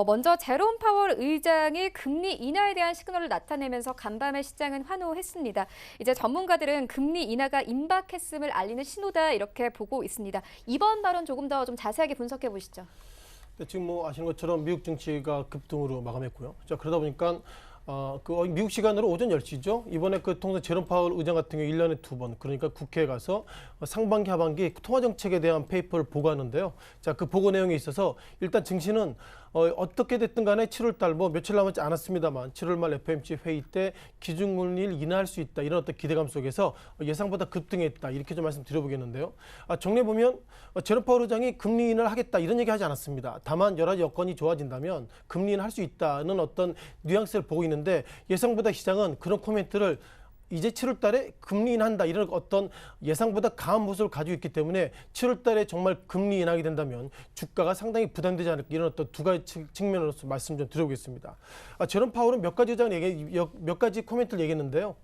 먼저 제롬 파월 의장이 금리 인하에 대한 시그널을 나타내면서 간밤에 시장은 환호했습니다. 이제 전문가들은 금리 인하가 임박했음을 알리는 신호다 이렇게 보고 있습니다. 이번 발언 조금 더 좀 자세하게 분석해 보시죠. 네, 지금 뭐 아시는 것처럼 미국 증시가 급등으로 마감했고요. 자, 그러다 보니까 미국 시간으로 오전 10시죠. 이번에 그 통상 제롬 파월 의장 같은 경우 1년에 2번, 그러니까 국회에 가서 상반기, 하반기 통화 정책에 대한 페이퍼를 보고하는데요. 자, 그 보고 내용에 있어서 일단 증시는 어떻게 됐든 간에 7월 달 뭐 며칠 남지 않았습니다만 7월 말 FOMC 회의 때 기준금리를 인하할 수 있다 이런 어떤 기대감 속에서 예상보다 급등했다 이렇게 좀 말씀드려보겠는데요. 정리해 보면 제롬 파월 의장이 금리 인하를 하겠다 이런 얘기하지 않았습니다. 다만 여러 가지 여건이 좋아진다면 금리 인하할 수 있다는 어떤 뉘앙스를 보고 있는데 예상보다 시장은 그런 코멘트를 이제 7월 달에 금리 인한다 이런 어떤 예상보다 강한 모습을 가지고 있기 때문에 7월 달에 정말 금리 인하게 된다면 주가가 상당히 부담되지 않을까 이런 어떤 두 가지 측면으로서 말씀 좀 드려보겠습니다. 제롬 파월은 몇 가지 코멘트를 얘기했는데요.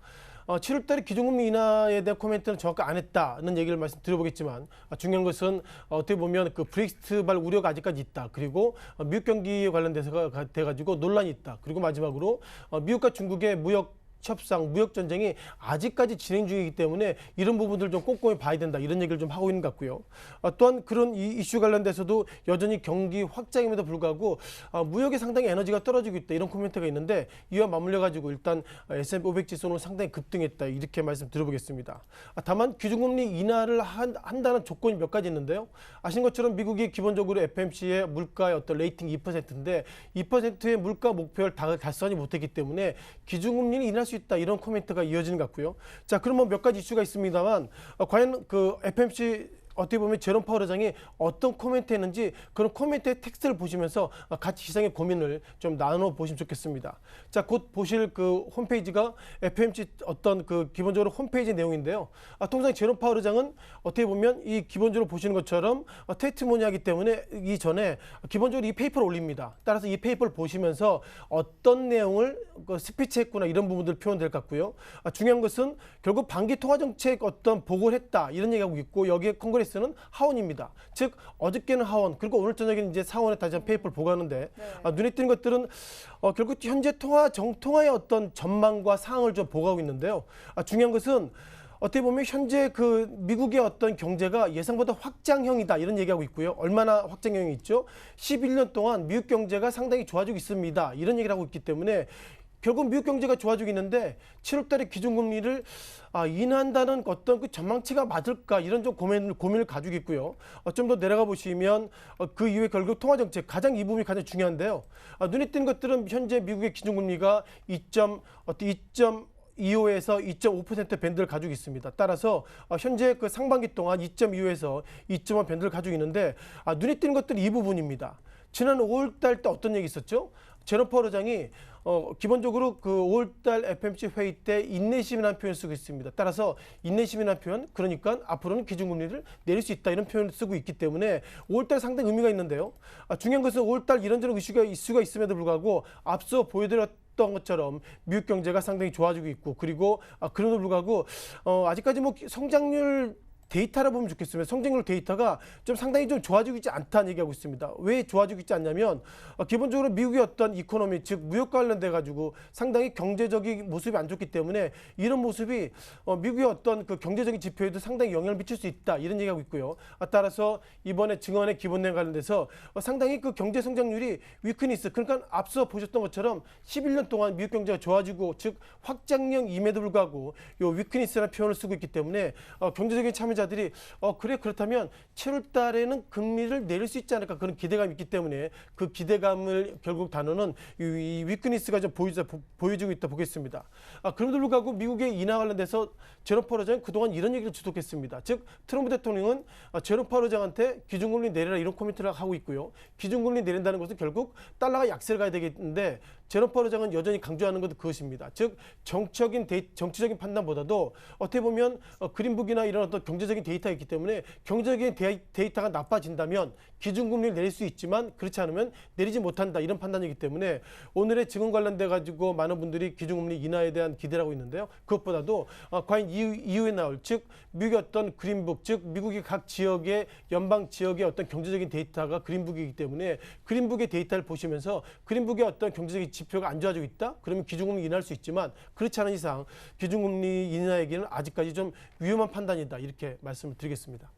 7월 달에 기준금리 인하에 대한 코멘트는 정확히 안 했다는 얘기를 말씀드려보겠지만 중요한 것은 어떻게 보면 그 브렉시트발 우려가 아직까지 있다. 그리고 미국 경기에 관련돼서 돼가지고 논란이 있다. 그리고 마지막으로 미국과 중국의 무역 전쟁이 아직까지 진행 중이기 때문에 이런 부분들 좀 꼼꼼히 봐야 된다 이런 얘기를 좀 하고 있는 것 같고요. 또한 그런 이슈 관련돼서도 여전히 경기 확장임에도 불구하고 무역에 상당히 에너지가 떨어지고 있다 이런 코멘트가 있는데 이와 맞물려 가지고 일단 S&P 500 지수는 상당히 급등했다 이렇게 말씀드려보겠습니다. 다만 기준금리 인하를 한다는 조건이 몇 가지 있는데요. 아시는 것처럼 미국이 기본적으로 FOMC의 물가의 어떤 레이팅 2%인데 2%의 물가 목표를 달성하지 못했기 때문에 기준금리는 인할 수 있다 이런 코멘트가 이어지는 것 같고요. 자, 그러면 몇 가지 이슈가 있습니다만 과연 그 FOMC 어떻게 보면 제롬 파월 의장이 어떤 코멘트 했는지 그런 코멘트의 텍스트를 보시면서 같이 시장의 고민을 좀 나눠 보시면 좋겠습니다. 자, 곧 보실 그 홈페이지가 FOMC 어떤 그 기본적으로 홈페이지 내용인데요. 통상 제롬 파월 의장은 어떻게 보면 이 기본적으로 보시는 것처럼 테스티모니하기 때문에 이전에 기본적으로 이 페이퍼를 올립니다. 따라서 이 페이퍼를 보시면서 어떤 내용을 스피치했구나 이런 부분들 표현될 것 같고요. 중요한 것은 결국 반기 통화 정책 어떤 보고를 했다 이런 얘기하고 있고 여기에 는 하원입니다. 즉 어저께는 하원 그리고 오늘 저녁에는 이제 상원에 다시 한 페이퍼를 보고하는데 눈에 띄는 것들은 결국 현재 정통화의 어떤 전망과 상황을 좀 보고하고 있는데요. 중요한 것은 어떻게 보면 현재 그 미국의 어떤 경제가 예상보다 확장형이다 이런 얘기하고 있고요. 얼마나 확장형이 있죠? 11년 동안 미국 경제가 상당히 좋아지고 있습니다. 이런 얘기를 하고 있기 때문에 결국 미국 경제가 좋아지고 있는데 7월 달에 기준금리를 인하한다는 어떤 그 전망치가 맞을까 이런 좀 고민을 가지고 있고요. 좀 더 내려가 보시면 그 이후에 결국 통화정책 이 부분이 가장 중요한데요. 눈에 띄는 것들은 현재 미국의 기준금리가 2.25에서 2.5% 밴드를 가지고 있습니다. 따라서 현재 그 상반기 동안 2.25에서 2.5 밴드를 가지고 있는데 눈에 띄는 것들은 이 부분입니다. 지난 5월달 때 어떤 얘기 있었죠? 제롬 파월 의장이 기본적으로 그 5월달 FOMC 회의 때 인내심이라는 표현을 쓰고 있습니다. 따라서 인내심이라는 표현, 그러니까 앞으로는 기준금리를 내릴 수 있다 이런 표현을 쓰고 있기 때문에 5월달 상당히 의미가 있는데요. 중요한 것은 5월달 이런저런 이슈가 있음에도 불구하고 앞서 보여드렸던 것처럼 미국 경제가 상당히 좋아지고 있고 그리고 그럼에도 불구하고 아직까지 뭐 성장률 데이터라 보면 좋겠습니다. 성장률 데이터가 좀 상당히 좀 좋아지고 있지 않다는 얘기하고 있습니다. 왜 좋아지고 있지 않냐면 기본적으로 미국의 어떤 이코노미 즉 무역과 관련돼 가지고 상당히 경제적인 모습이 안 좋기 때문에 이런 모습이 미국의 어떤 그 경제적인 지표에도 상당히 영향을 미칠 수 있다 이런 얘기하고 있고요. 따라서 이번에 증언의 기본내용 관련돼서 상당히 그 경제 성장률이 위크니스 그러니까 앞서 보셨던 것처럼 11년 동안 미국 경제가 좋아지고 즉 확장형임에도 불구하고 이 위크니스라는 표현을 쓰고 있기 때문에 경제적인 참여자 들이 그렇다면 7월 달에는 금리를 내릴 수 있지 않을까 그런 기대감이 있기 때문에 그 기대감을 결국 단어는 이 위크니스가 좀 보여주고 있다 보겠습니다. 그럼에도 불구하고 미국의 인하 관련돼서 제롬 파월 의장은 그동안 이런 얘기를 주독했습니다. 즉 트럼프 대통령은 제롬 파월 의장한테 기준금리 내려라 이런 코멘트를 하고 있고요. 기준금리 내린다는 것은 결국 달러가 약세를 가야 되겠는데 제롬 파월 의장은 여전히 강조하는 것도 그것입니다. 즉 정치적인 판단보다도 어떻게 보면 그린북이나 이런 어떤 경제적인 데이터가 있기 때문에 경제적인 데이터가 나빠진다면 기준금리를 내릴 수 있지만 그렇지 않으면 내리지 못한다 이런 판단이기 때문에 오늘의 증언 관련돼 가지고 많은 분들이 기준금리 인하에 대한 기대를 하고 있는데요. 그것보다도 과연 이후에 나올 즉 미국의 어떤 그린북 즉 미국의 각 지역의 연방 지역의 어떤 경제적인 데이터가 그린북이기 때문에 그린북의 데이터를 보시면서 그린북의 어떤 경제적인 지표가 안 좋아지고 있다? 그러면 기준금리 인하할 수 있지만 그렇지 않은 이상 기준금리 인하에게는 아직까지 좀 위험한 판단이다 이렇게 말씀을 드리겠습니다.